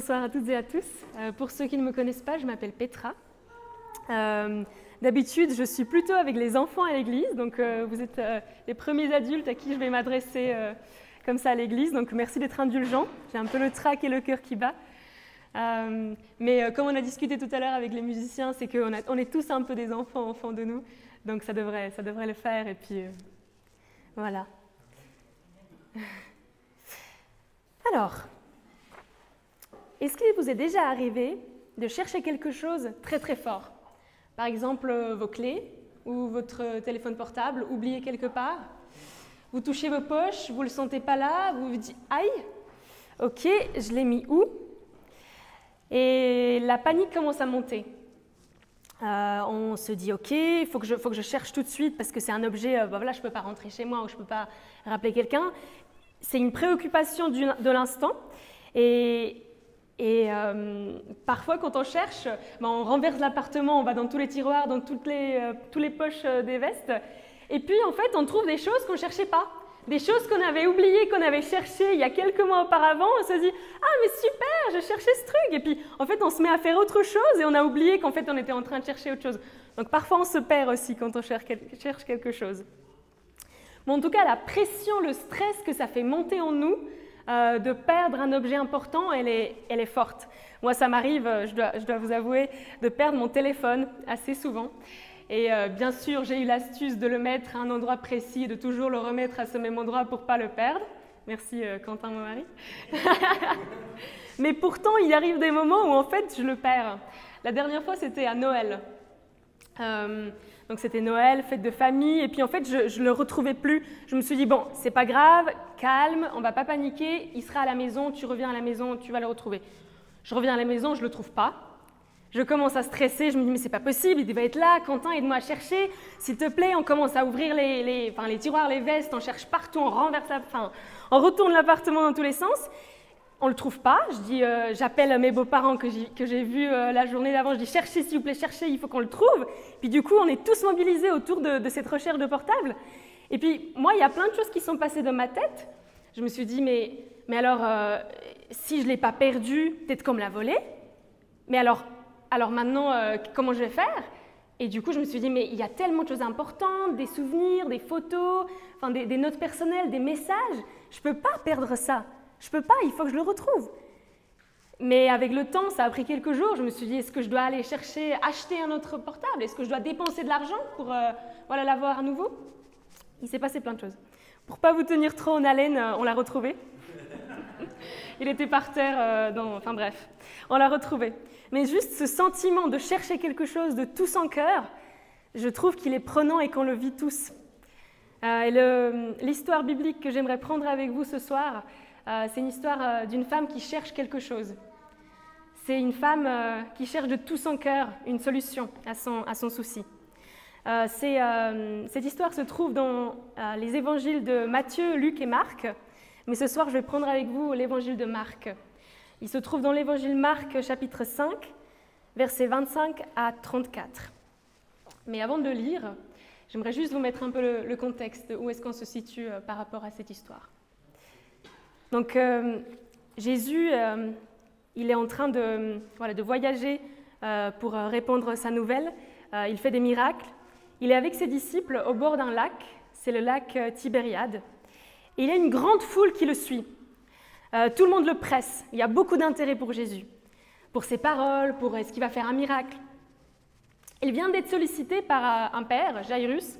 Bonsoir à toutes et à tous. Pour ceux qui ne me connaissent pas, je m'appelle Petra. D'habitude, je suis plutôt avec les enfants à l'église, donc vous êtes les premiers adultes à qui je vais m'adresser comme ça à l'église, donc merci d'être indulgents. J'ai un peu le trac et le cœur qui bat. Mais comme on a discuté tout à l'heure avec les musiciens, c'est qu'on est tous un peu des enfants de nous, donc ça devrait le faire, et puis voilà. Alors, est-ce qu'il vous est déjà arrivé de chercher quelque chose très très fort? Par exemple, vos clés ou votre téléphone portable oublié quelque part. Vous touchez vos poches, vous ne le sentez pas là, vous vous dites « Aïe, ok, je l'ai mis où ?» Et la panique commence à monter. On se dit « Ok, il faut que je cherche tout de suite parce que c'est un objet, voilà, je ne peux pas rentrer chez moi ou je ne peux pas rappeler quelqu'un. » C'est une préoccupation de l'instant. Et parfois, quand on cherche, on renverse l'appartement, on va dans tous les tiroirs, dans toutes les poches des vestes. Et puis, en fait, on trouve des choses qu'on ne cherchait pas. Des choses qu'on avait oubliées, qu'on avait cherchées il y a quelques mois auparavant. On se dit « Ah, mais super, je cherchais ce truc !» Et puis, en fait, on se met à faire autre chose et on a oublié qu'en fait, on était en train de chercher autre chose. Donc, parfois, on se perd aussi quand on cherche quelque chose. Mais en tout cas, la pression, le stress que ça fait monter en nous, de perdre un objet important, elle est forte. Moi, ça m'arrive, je dois vous avouer, de perdre mon téléphone assez souvent. Et bien sûr, j'ai eu l'astuce de le mettre à un endroit précis et de toujours le remettre à ce même endroit pour ne pas le perdre. Merci Quentin, mon mari. Mais pourtant, il arrive des moments où en fait, je le perds. La dernière fois, c'était à Noël. Donc c'était Noël, fête de famille, et puis en fait, je ne le retrouvais plus. Je me suis dit, bon, c'est pas grave, calme, on ne va pas paniquer, il sera à la maison, tu reviens à la maison, tu vas le retrouver. Je reviens à la maison, je ne le trouve pas. Je commence à stresser, je me dis, mais c'est pas possible, il devait être là, Quentin, aide-moi à chercher, s'il te plaît. On commence à ouvrir les tiroirs, les vestes, on cherche partout, on retourne l'appartement dans tous les sens. On ne le trouve pas. Je dis, j'appelle mes beaux-parents que j'ai vus la journée d'avant. Je dis, cherchez s'il vous plaît, cherchez, il faut qu'on le trouve. Puis du coup, on est tous mobilisés autour de cette recherche de portable. Et puis moi, il y a plein de choses qui sont passées dans ma tête. Je me suis dit, mais alors, si je ne l'ai pas perdu, peut-être qu'on me l'a volé. Mais alors maintenant, comment je vais faire? Et du coup, je me suis dit, mais il y a tellement de choses importantes, des souvenirs, des photos, des notes personnelles, des messages. Je ne peux pas perdre ça. Je ne peux pas, il faut que je le retrouve. Mais avec le temps, ça a pris quelques jours. Je me suis dit, est-ce que je dois aller acheter un autre portable? Est-ce que je dois dépenser de l'argent pour l'avoir à nouveau? Il s'est passé plein de choses. Pour ne pas vous tenir trop en haleine, on l'a retrouvé. Il était par terre, enfin bref, on l'a retrouvé. Mais juste ce sentiment de chercher quelque chose de tout son cœur, je trouve qu'il est prenant et qu'on le vit tous. L'histoire biblique que j'aimerais prendre avec vous ce soir, c'est une histoire d'une femme qui cherche quelque chose. C'est une femme qui cherche de tout son cœur une solution à son souci. Cette histoire se trouve dans les évangiles de Matthieu, Luc et Marc, mais ce soir je vais prendre avec vous l'évangile de Marc. Il se trouve dans l'évangile Marc, chapitre 5, versets 25 à 34. Mais avant de le lire, j'aimerais juste vous mettre un peu le contexte, où est-ce qu'on se situe par rapport à cette histoire. Donc, Jésus, il est en train de voyager pour répandre sa nouvelle. Il fait des miracles. Il est avec ses disciples au bord d'un lac, c'est le lac Tibériade. Et il y a une grande foule qui le suit. Tout le monde le presse. Il y a beaucoup d'intérêt pour Jésus, pour ses paroles, pour est-ce qu'il va faire un miracle. Il vient d'être sollicité par un père, Jairus,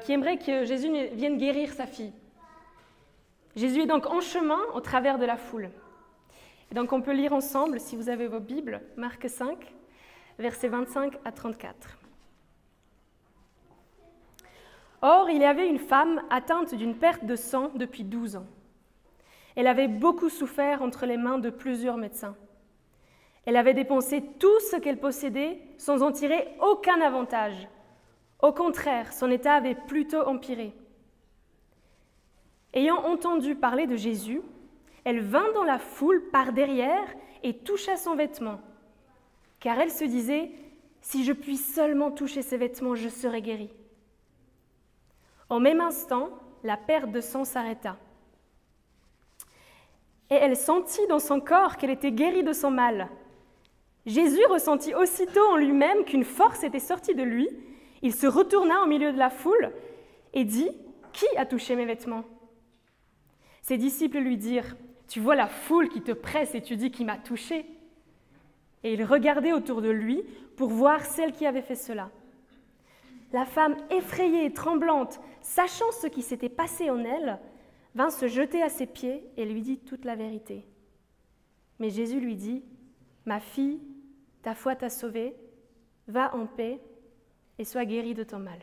qui aimerait que Jésus vienne guérir sa fille. Jésus est donc en chemin au travers de la foule. Et donc on peut lire ensemble, si vous avez vos Bibles, Marc 5, versets 25 à 34. Or, il y avait une femme atteinte d'une perte de sang depuis 12 ans. Elle avait beaucoup souffert entre les mains de plusieurs médecins. Elle avait dépensé tout ce qu'elle possédait sans en tirer aucun avantage. Au contraire, son état avait plutôt empiré. Ayant entendu parler de Jésus, elle vint dans la foule par derrière et toucha son vêtement, car elle se disait « Si je puis seulement toucher ses vêtements, je serai guérie. » Au même instant, la perte de sang s'arrêta. et elle sentit dans son corps qu'elle était guérie de son mal. Jésus ressentit aussitôt en lui-même qu'une force était sortie de lui. Il se retourna au milieu de la foule et dit « Qui a touché mes vêtements ?» Ses disciples lui dirent « Tu vois la foule qui te presse et tu dis qui m'a touché ?» Et il regardait autour de lui pour voir celle qui avait fait cela. La femme, effrayée et tremblante, sachant ce qui s'était passé en elle, vint se jeter à ses pieds et lui dit toute la vérité. Mais Jésus lui dit « Ma fille, ta foi t'a sauvée, va en paix et sois guérie de ton mal. »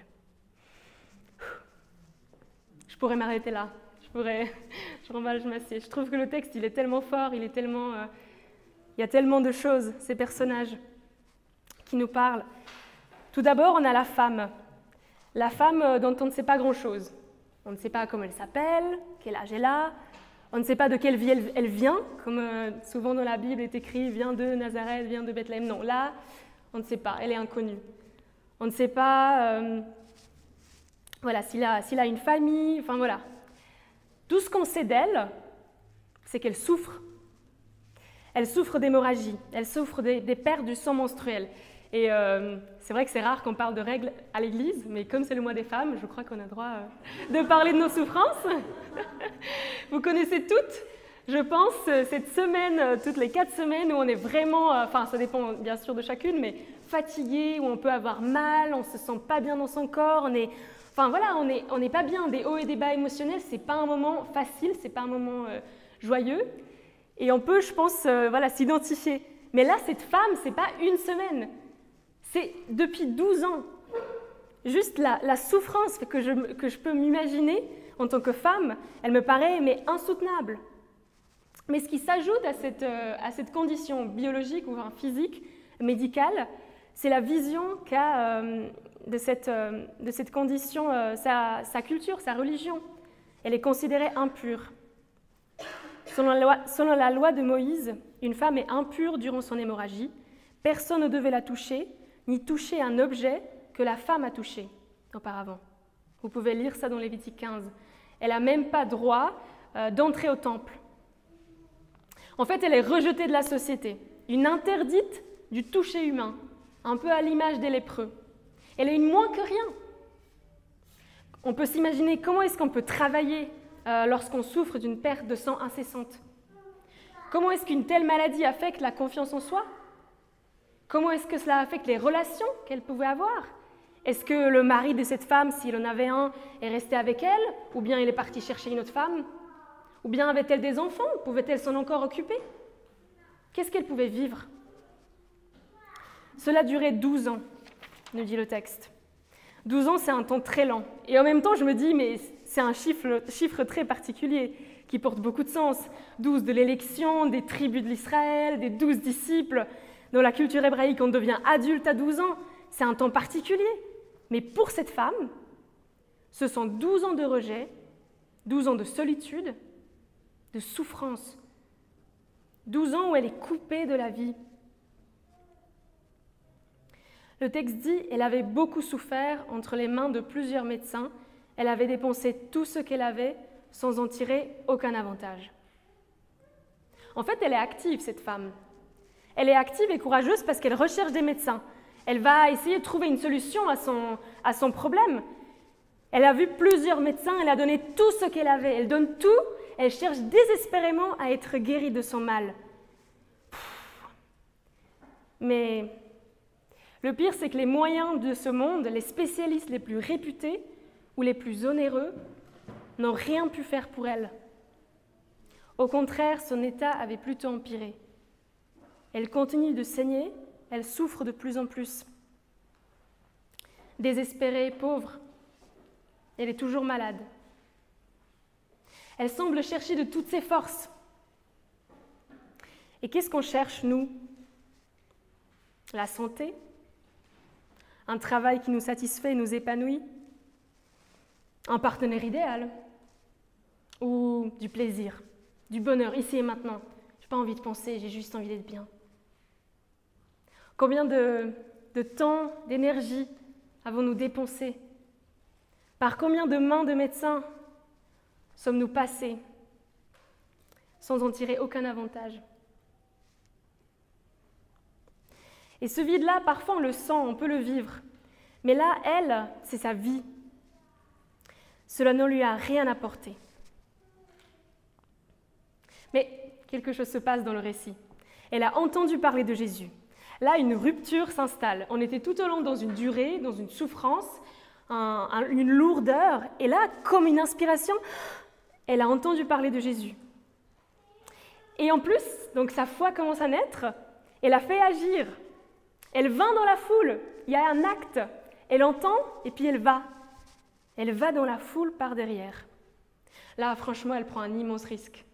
Je pourrais m'arrêter là. Je m'assieds. Je trouve que le texte, il est tellement fort, il y a tellement de choses, ces personnages qui nous parlent. Tout d'abord, on a la femme dont on ne sait pas grand-chose. On ne sait pas comment elle s'appelle, quel âge elle a, on ne sait pas de quelle vie elle vient, comme souvent dans la Bible est écrit « vient de Nazareth, vient de Bethléem ». Non, là, on ne sait pas, elle est inconnue. On ne sait pas s'il a une famille, enfin voilà. Tout ce qu'on sait d'elle, c'est qu'elle souffre. Elle souffre d'hémorragie, elle souffre des pertes du sang menstruel. Et c'est vrai que c'est rare qu'on parle de règles à l'église, mais comme c'est le mois des femmes, je crois qu'on a le droit de parler de nos souffrances. Vous connaissez toutes, je pense, cette semaine, toutes les 4 semaines où on est vraiment, ça dépend bien sûr de chacune, mais fatigué, où on peut avoir mal, on ne se sent pas bien dans son corps, on n'est pas bien, des hauts et des bas émotionnels, c'est pas un moment facile, c'est pas un moment joyeux. Et on peut, je pense, s'identifier. Mais là, cette femme, c'est pas une semaine, c'est depuis 12 ans. Juste la souffrance que je peux m'imaginer en tant que femme, elle me paraît insoutenable. Mais ce qui s'ajoute à cette condition biologique ou physique, médicale, c'est la vision qu'a de cette condition, sa culture, sa religion. Elle est considérée impure. Selon la loi de Moïse, une femme est impure durant son hémorragie. Personne ne devait la toucher, ni toucher un objet que la femme a touché auparavant. Vous pouvez lire ça dans Lévitique 15. Elle n'a même pas droit d'entrer au temple. En fait, elle est rejetée de la société, une interdite du toucher humain, un peu à l'image des lépreux. Elle est une moins que rien. On peut s'imaginer comment est-ce qu'on peut travailler lorsqu'on souffre d'une perte de sang incessante. Comment est-ce qu'une telle maladie affecte la confiance en soi? Comment est-ce que cela affecte les relations qu'elle pouvait avoir? Est-ce que le mari de cette femme, s'il en avait un, est resté avec elle? Ou bien il est parti chercher une autre femme? Ou bien avait-elle des enfants? Pouvait-elle s'en encore occuper? Qu'est-ce qu'elle pouvait vivre? Cela durait 12 ans, nous dit le texte. 12 ans, c'est un temps très lent. Et en même temps, je me dis, mais c'est un chiffre très particulier qui porte beaucoup de sens. 12 de l'élection, des tribus de l'Israël, des 12 disciples. Dans la culture hébraïque, on devient adulte à 12 ans. C'est un temps particulier. Mais pour cette femme, ce sont 12 ans de rejet, 12 ans de solitude, de souffrance. 12 ans où elle est coupée de la vie. Le texte dit « Elle avait beaucoup souffert entre les mains de plusieurs médecins. Elle avait dépensé tout ce qu'elle avait sans en tirer aucun avantage. » En fait, elle est active, cette femme. Elle est active et courageuse parce qu'elle recherche des médecins. Elle va essayer de trouver une solution à son problème. Elle a vu plusieurs médecins, elle a donné tout ce qu'elle avait. Elle donne tout, elle cherche désespérément à être guérie de son mal. Mais le pire, c'est que les moyens de ce monde, les spécialistes les plus réputés ou les plus onéreux, n'ont rien pu faire pour elle. Au contraire, son état avait plutôt empiré. Elle continue de saigner, elle souffre de plus en plus. Désespérée, pauvre, elle est toujours malade. Elle semble chercher de toutes ses forces. Et qu'est-ce qu'on cherche, nous? La santé? Un travail qui nous satisfait et nous épanouit? Un partenaire idéal? Ou du plaisir, du bonheur, ici et maintenant? Je n'ai pas envie de penser, j'ai juste envie d'être bien. Combien de temps, d'énergie avons-nous dépensé? Par combien de mains de médecins sommes-nous passés? sans en tirer aucun avantage. Et ce vide-là, parfois on le sent, on peut le vivre. Mais là, elle, c'est sa vie. Cela ne lui a rien apporté. Mais quelque chose se passe dans le récit. Elle a entendu parler de Jésus. Là, une rupture s'installe. On était tout au long dans une durée, dans une souffrance, une lourdeur. Et là, comme une inspiration, elle a entendu parler de Jésus. Et en plus, donc sa foi commence à naître. Elle a fait agir. Elle vint dans la foule. Il y a un acte. Elle entend et puis elle va. Elle va dans la foule par derrière. Là, franchement, elle prend un immense risque.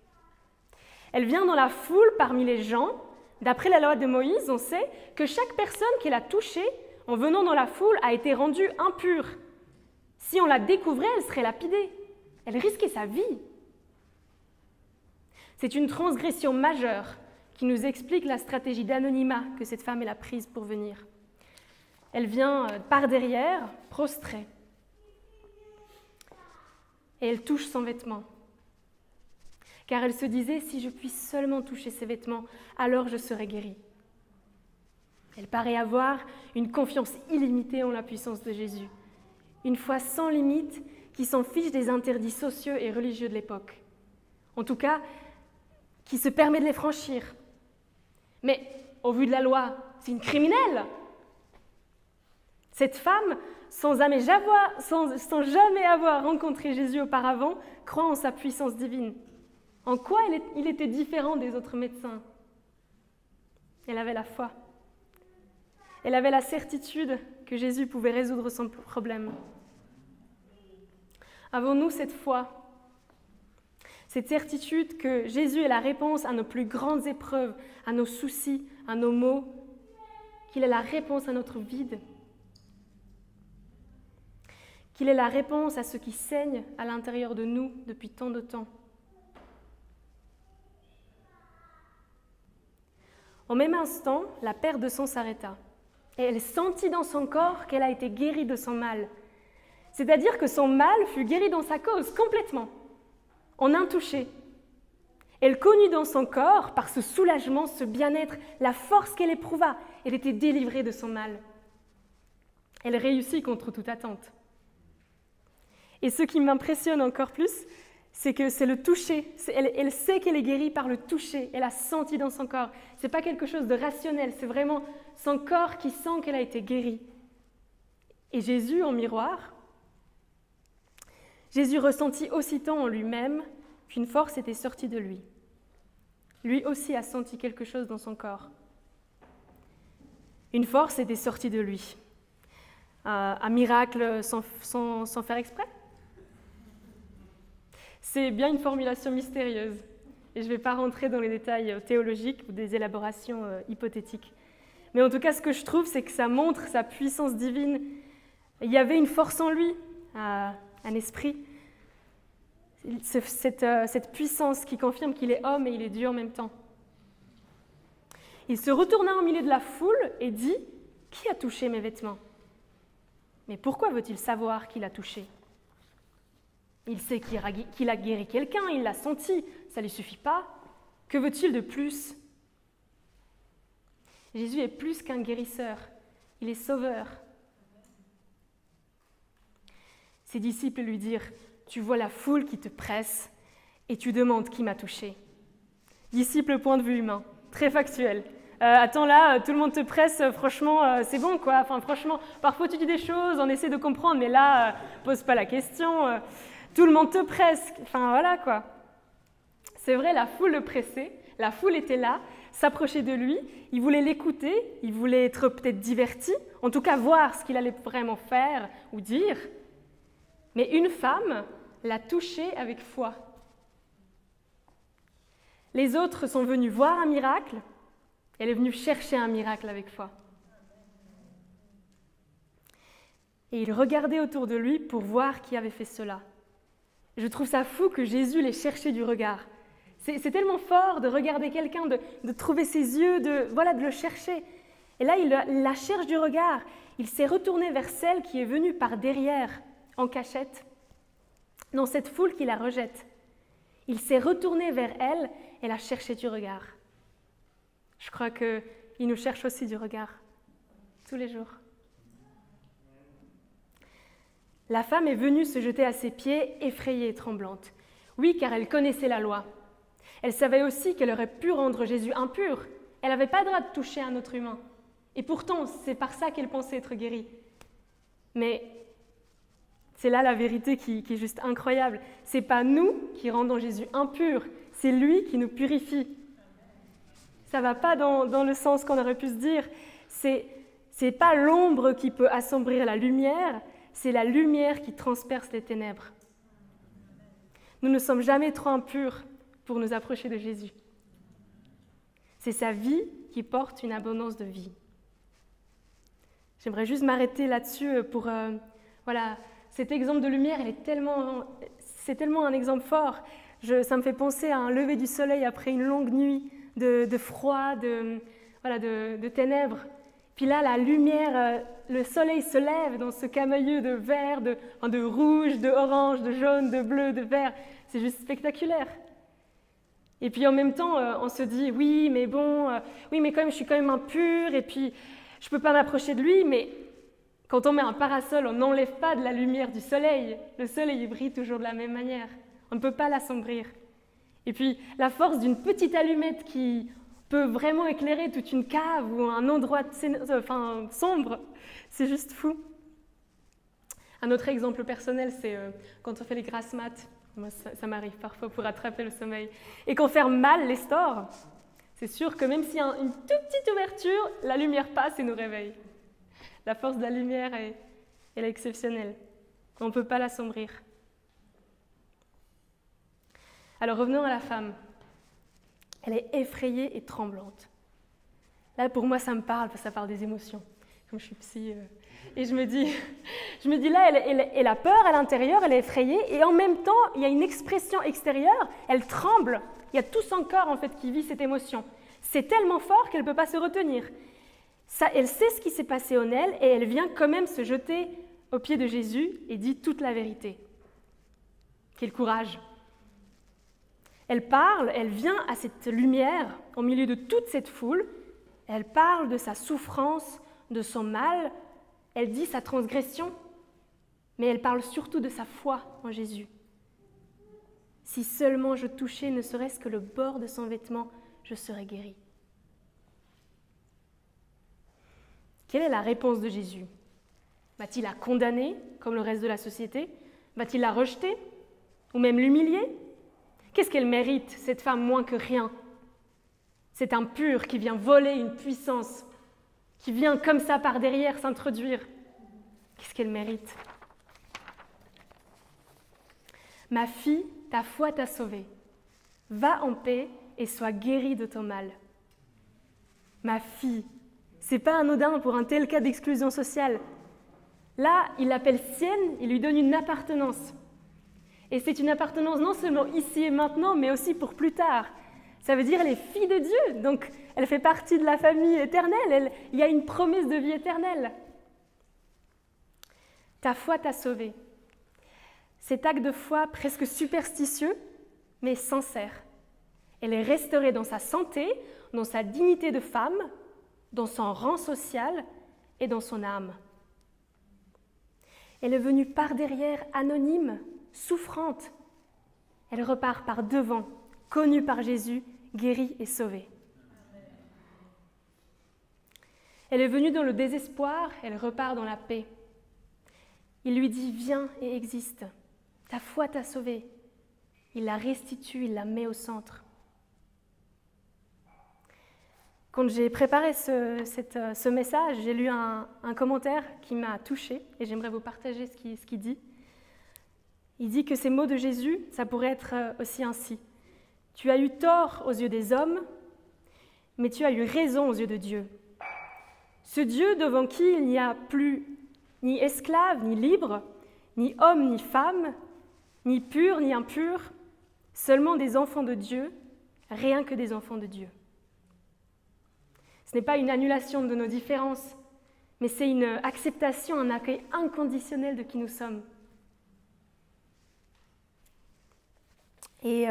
Elle vient dans la foule parmi les gens. D'après la loi de Moïse, on sait que chaque personne qu'elle a touchée en venant dans la foule a été rendue impure. Si on la découvrait, elle serait lapidée. Elle risquait sa vie. C'est une transgression majeure qui nous explique la stratégie d'anonymat que cette femme a prise pour venir. Elle vient par derrière, prostrée. Et elle touche son vêtement. Car elle se disait, si je puis seulement toucher ses vêtements, alors je serai guérie. Elle paraît avoir une confiance illimitée en la puissance de Jésus. Une foi sans limite qui s'en fiche des interdits sociaux et religieux de l'époque. En tout cas, qui se permet de les franchir. Mais au vu de la loi, c'est une criminelle. Cette femme, sans jamais avoir rencontré Jésus auparavant, croit en sa puissance divine. En quoi il était différent des autres médecins? Elle avait la foi. Elle avait la certitude que Jésus pouvait résoudre son problème. Avons-nous cette foi? Cette certitude que Jésus est la réponse à nos plus grandes épreuves, à nos soucis, à nos maux, qu'il est la réponse à notre vide, qu'il est la réponse à ce qui saigne à l'intérieur de nous depuis tant de temps. Au même instant, la perte de sang s'arrêta, et elle sentit dans son corps qu'elle a été guérie de son mal. C'est-à-dire que son mal fut guéri dans sa cause, complètement, en un toucher. Elle connut dans son corps, par ce soulagement, ce bien-être, la force qu'elle éprouva. Elle était délivrée de son mal. Elle réussit contre toute attente. Et ce qui m'impressionne encore plus, c'est que c'est le toucher. Elle sait qu'elle est guérie par le toucher. Elle a senti dans son corps. Ce n'est pas quelque chose de rationnel, c'est vraiment son corps qui sent qu'elle a été guérie. Et Jésus, en miroir, Jésus ressentit aussitôt en lui-même qu'une force était sortie de lui. Lui aussi a senti quelque chose dans son corps. Une force était sortie de lui. Un miracle sans faire exprès? C'est bien une formulation mystérieuse. Et je ne vais pas rentrer dans les détails théologiques ou des élaborations hypothétiques. Mais en tout cas, ce que je trouve, c'est que ça montre sa puissance divine. Il y avait une force en lui, un esprit. Cette puissance qui confirme qu'il est homme et il est Dieu en même temps. Il se retourna au milieu de la foule et dit « Qui a touché mes vêtements ?» Mais pourquoi veut-il savoir qui l'a touché? Il sait qu'il a guéri quelqu'un, il l'a senti, ça ne lui suffit pas. Que veut-il de plus? Jésus est plus qu'un guérisseur, il est sauveur. Ses disciples lui dirent « Tu vois la foule qui te presse et tu demandes qui m'a touché. » Disciple point de vue humain, très factuel. Attends là, tout le monde te presse, franchement, c'est bon quoi. Enfin, franchement, parfois tu dis des choses, on essaie de comprendre, mais là, pose pas la question. Tout le monde te presse. Enfin, voilà quoi. C'est vrai, la foule le pressait, la foule était là, s'approchait de lui, il voulait l'écouter, il voulait être peut-être diverti, en tout cas voir ce qu'il allait vraiment faire ou dire. Mais une femme l'a touché avec foi. Les autres sont venus voir un miracle, elle est venue chercher un miracle avec foi. Et il regardait autour de lui pour voir qui avait fait cela. Je trouve ça fou que Jésus l'ait cherché du regard. C'est tellement fort de regarder quelqu'un, de trouver ses yeux, de le chercher. Et là, il la cherche du regard. Il s'est retourné vers celle qui est venue par derrière, en cachette, dans cette foule qui la rejette. Il s'est retourné vers elle et la chercher du regard. Je crois qu'il nous cherche aussi du regard, tous les jours. La femme est venue se jeter à ses pieds, effrayée et tremblante. Oui, car elle connaissait la loi. Elle savait aussi qu'elle aurait pu rendre Jésus impur. Elle n'avait pas le droit de toucher un autre humain. Et pourtant, c'est par ça qu'elle pensait être guérie. Mais c'est là la vérité qui est juste incroyable. Ce n'est pas nous qui rendons Jésus impur, c'est lui qui nous purifie. Ça ne va pas dans le sens qu'on aurait pu se dire. C'est pas l'ombre qui peut assombrir la lumière, c'est la lumière qui transperce les ténèbres. Nous ne sommes jamais trop impurs pour nous approcher de Jésus. C'est sa vie qui porte une abondance de vie. J'aimerais juste m'arrêter là-dessus pour... cet exemple de lumière, c'est tellement un exemple fort. Ça me fait penser à un lever du soleil après une longue nuit de froid, de ténèbres. Puis là, la lumière, le soleil se lève dans ce camailleux de vert, de rouge, de orange, de jaune, de bleu, de vert. C'est juste spectaculaire. Et puis en même temps, on se dit, oui, mais quand même, je suis quand même impure, et puis je ne peux pas m'approcher de lui, mais quand on met un parasol, on n'enlève pas de la lumière du soleil. Le soleil, il brille toujours de la même manière. On ne peut pas l'assombrir. Et puis, la force d'une petite allumette qui peut vraiment éclairer toute une cave ou un endroit sombre, c'est juste fou. Un autre exemple personnel, c'est quand on fait les grasses mat. Moi, ça m'arrive parfois pour attraper le sommeil. Et qu'on ferme mal les stores, c'est sûr que même s'il y a une toute petite ouverture, la lumière passe et nous réveille. La force de la lumière, elle est exceptionnelle. On ne peut pas l'assombrir. Alors revenons à la femme. Elle est effrayée et tremblante. Là, pour moi, ça me parle, parce que ça parle des émotions. Comme je suis psy. Et je me dis là, elle a peur à l'intérieur, elle est effrayée, et en même temps, il y a une expression extérieure, elle tremble. Il y a tout son corps, en fait, qui vit cette émotion. C'est tellement fort qu'elle ne peut pas se retenir. Elle sait ce qui s'est passé en elle, et elle vient quand même se jeter aux pieds de Jésus et dit toute la vérité. Quel courage! Elle parle, elle vient à cette lumière, au milieu de toute cette foule. Elle parle de sa souffrance, de son mal. Elle dit sa transgression, mais elle parle surtout de sa foi en Jésus. Si seulement je touchais ne serait-ce que le bord de son vêtement, je serais guérie. Quelle est la réponse de Jésus? Va-t-il la condamner, comme le reste de la société? Va-t-il la rejeter? Ou même l'humilier? Qu'est-ce qu'elle mérite, cette femme, moins que rien? C'est impur qui vient voler une puissance, qui vient comme ça par derrière s'introduire. Qu'est-ce qu'elle mérite? Ma fille, ta foi t'a sauvée. Va en paix et sois guérie de ton mal. Ma fille, c'est pas anodin pour un tel cas d'exclusion sociale. Là, il l'appelle sienne, il lui donne une appartenance. Et c'est une appartenance non seulement ici et maintenant, mais aussi pour plus tard. Ça veut dire qu'elle est fille de Dieu, donc elle fait partie de la famille éternelle, il y a une promesse de vie éternelle. Ta foi t'a sauvée. Cet acte de foi presque superstitieux, mais sincère. Elle est restaurée dans sa santé, dans sa dignité de femme, dans son rang social et dans son âme. Elle est venue par derrière, anonyme, souffrante. Elle repart par devant, connue par Jésus, guérie et sauvée. Elle est venue dans le désespoir, elle repart dans la paix. Il lui dit « Viens et existe. Ta foi t'a sauvée. » Il la restitue, il la met au centre. Quand j'ai préparé ce message, j'ai lu un commentaire qui m'a touchée et j'aimerais vous partager ce qu'il dit. Il dit que ces mots de Jésus, ça pourrait être aussi ainsi. Tu as eu tort aux yeux des hommes, mais tu as eu raison aux yeux de Dieu. Ce Dieu devant qui il n'y a plus ni esclave, ni libre, ni homme, ni femme, ni pur, ni impur, seulement des enfants de Dieu, rien que des enfants de Dieu. Ce n'est pas une annulation de nos différences, mais c'est une acceptation, un accueil inconditionnel de qui nous sommes. Et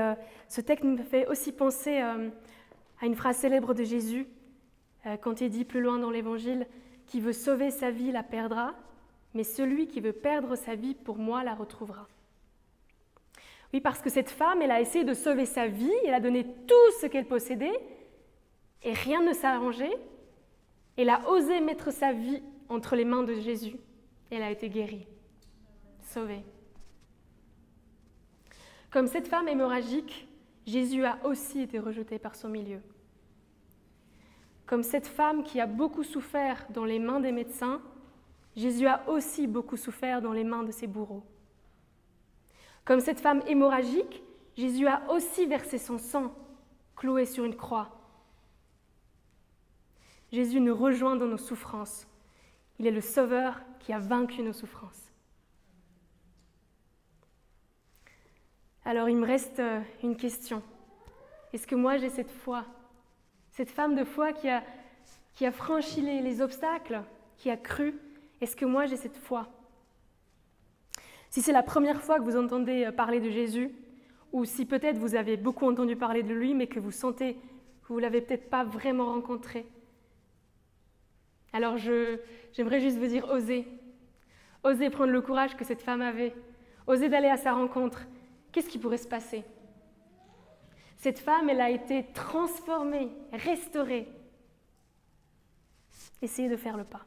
ce texte me fait aussi penser à une phrase célèbre de Jésus, quand il dit plus loin dans l'Évangile, « Qui veut sauver sa vie la perdra, mais celui qui veut perdre sa vie pour moi la retrouvera. » Oui, parce que cette femme, elle a essayé de sauver sa vie, elle a donné tout ce qu'elle possédait, et rien ne s'est arrangé. Elle a osé mettre sa vie entre les mains de Jésus. Elle a été guérie, sauvée. Comme cette femme hémorragique, Jésus a aussi été rejeté par son milieu. Comme cette femme qui a beaucoup souffert dans les mains des médecins, Jésus a aussi beaucoup souffert dans les mains de ses bourreaux. Comme cette femme hémorragique, Jésus a aussi versé son sang, cloué sur une croix. Jésus nous rejoint dans nos souffrances. Il est le Sauveur qui a vaincu nos souffrances. Alors il me reste une question. Est-ce que moi j'ai cette foi? Cette femme de foi qui a franchi les obstacles, qui a cru, est-ce que moi j'ai cette foi? Si c'est la première fois que vous entendez parler de Jésus, ou si peut-être vous avez beaucoup entendu parler de lui, mais que vous sentez que vous ne l'avez peut-être pas vraiment rencontré, alors j'aimerais juste vous dire, osez. Osez prendre le courage que cette femme avait. Osez d'aller à sa rencontre. Qu'est-ce qui pourrait se passer? Cette femme, elle a été transformée, restaurée. Essayez de faire le pas.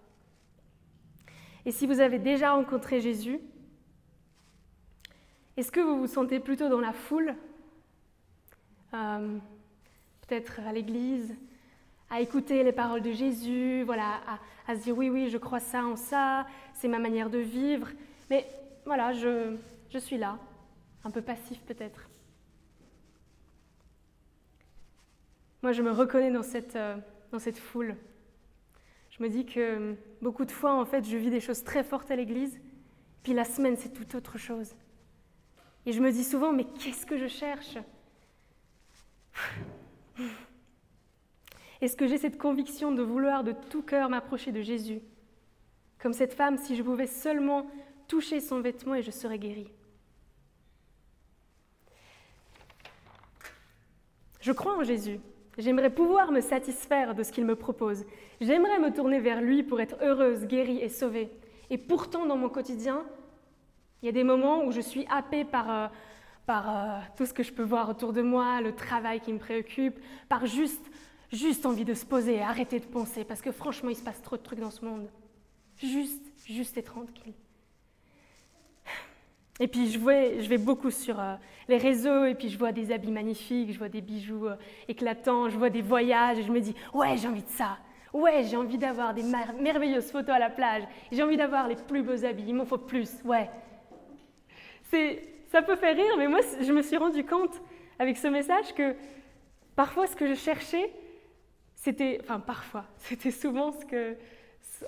Et si vous avez déjà rencontré Jésus, est-ce que vous vous sentez plutôt dans la foule, peut-être à l'église, à écouter les paroles de Jésus, voilà, à se dire oui, je crois ça en ça, c'est ma manière de vivre, mais voilà, je suis là, un peu passif peut-être. Moi, je me reconnais dans cette foule. Je me dis que beaucoup de fois, en fait, je vis des choses très fortes à l'église, puis la semaine, c'est tout autre chose. Et je me dis souvent, mais qu'est-ce que je cherche? Est-ce que j'ai cette conviction de vouloir de tout cœur m'approcher de Jésus? Comme cette femme, si je pouvais seulement toucher son vêtement et je serais guérie. Je crois en Jésus. J'aimerais pouvoir me satisfaire de ce qu'il me propose. J'aimerais me tourner vers lui pour être heureuse, guérie et sauvée. Et pourtant, dans mon quotidien, il y a des moments où je suis happée par tout ce que je peux voir autour de moi, le travail qui me préoccupe, par juste envie de se poser et arrêter de penser, parce que franchement, il se passe trop de trucs dans ce monde. Juste être tranquille. Et puis je vais beaucoup sur les réseaux, et puis je vois des habits magnifiques, je vois des bijoux éclatants, je vois des voyages, et je me dis « Ouais, j'ai envie de ça. Ouais, j'ai envie d'avoir des merveilleuses photos à la plage. J'ai envie d'avoir les plus beaux habits, il m'en faut plus. Ouais. » Ça peut faire rire, mais moi, je me suis rendu compte avec ce message que parfois, ce que je cherchais, c'était souvent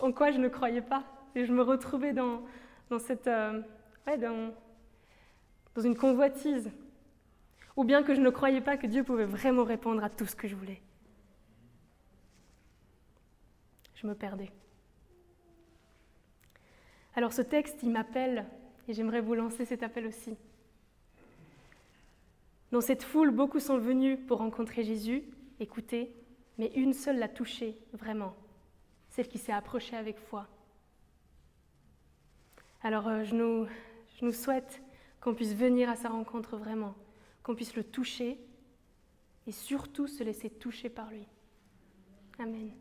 en quoi je ne croyais pas. Et je me retrouvais dans une convoitise. Ou bien que je ne croyais pas que Dieu pouvait vraiment répondre à tout ce que je voulais. Je me perdais. Alors ce texte, il m'appelle, et j'aimerais vous lancer cet appel aussi. Dans cette foule, beaucoup sont venus pour rencontrer Jésus, écouter, mais une seule l'a touché, vraiment, celle qui s'est approchée avec foi. Alors je nous souhaite qu'on puisse venir à sa rencontre vraiment, qu'on puisse le toucher et surtout se laisser toucher par lui. Amen.